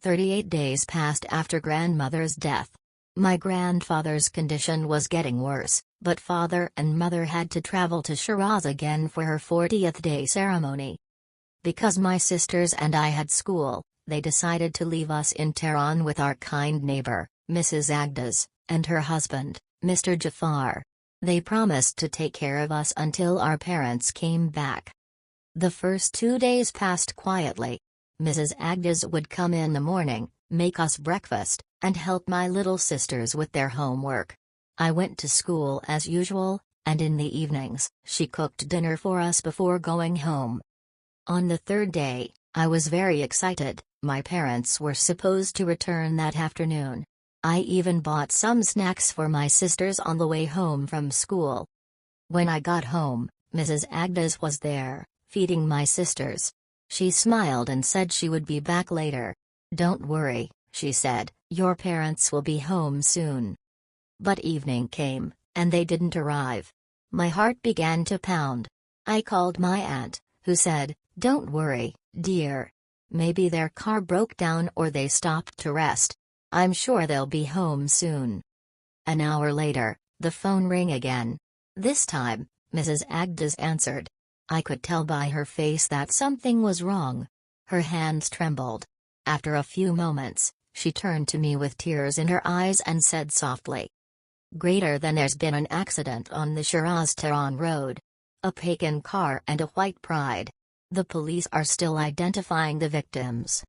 38 days passed after grandmother's death. My grandfather's condition was getting worse, but father and mother had to travel to Shiraz again for her 40th day ceremony. Because my sisters and I had school, they decided to leave us in Tehran with our kind neighbor, Mrs. Agdas, and her husband, Mr. Jafar. They promised to take care of us until our parents came back. The first 2 days passed quietly. Mrs. Agdas would come in the morning, make us breakfast, and help my little sisters with their homework. I went to school as usual, and in the evenings, she cooked dinner for us before going home. On the third day, I was very excited. My parents were supposed to return that afternoon. I even bought some snacks for my sisters on the way home from school. When I got home, Mrs. Agdas was there, feeding my sisters. She smiled and said she would be back later. "Don't worry," she said, "your parents will be home soon." But evening came, and they didn't arrive. My heart began to pound. I called my aunt, who said, "Don't worry, dear. Maybe their car broke down or they stopped to rest. I'm sure they'll be home soon." An hour later, the phone rang again. This time, Mrs. Agdas answered. I could tell by her face that something was wrong. Her hands trembled. After a few moments, she turned to me with tears in her eyes and said softly, "Greater than there's been an accident on the Shiraz-Tehran road. A Pagan car and a white Pride. The police are still identifying the victims."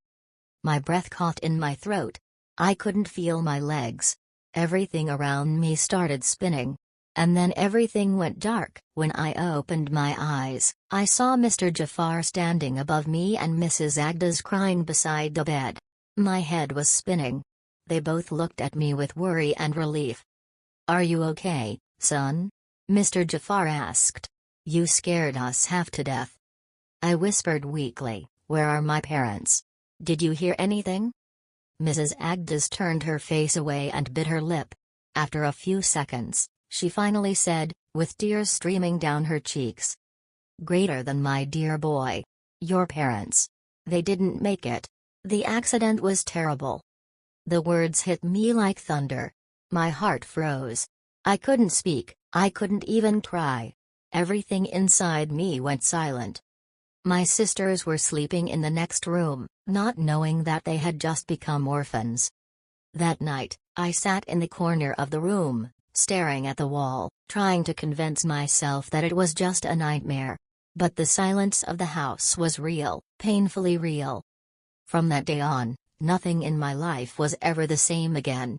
My breath caught in my throat. I couldn't feel my legs. Everything around me started spinning. And then everything went dark. When I opened my eyes, I saw Mr. Jafar standing above me and Mrs. Agdas crying beside the bed. My head was spinning. They both looked at me with worry and relief. "Are you okay, son?" Mr. Jafar asked. "You scared us half to death." I whispered weakly, "Where are my parents? Did you hear anything?" Mrs. Agdas turned her face away and bit her lip. After a few seconds, she finally said, with tears streaming down her cheeks, "Greater than my dear boy. Your parents. They didn't make it. The accident was terrible." The words hit me like thunder. My heart froze. I couldn't speak, I couldn't even cry. Everything inside me went silent. My sisters were sleeping in the next room, not knowing that they had just become orphans. That night, I sat in the corner of the room, staring at the wall, trying to convince myself that it was just a nightmare. But the silence of the house was real, painfully real. From that day on, nothing in my life was ever the same again.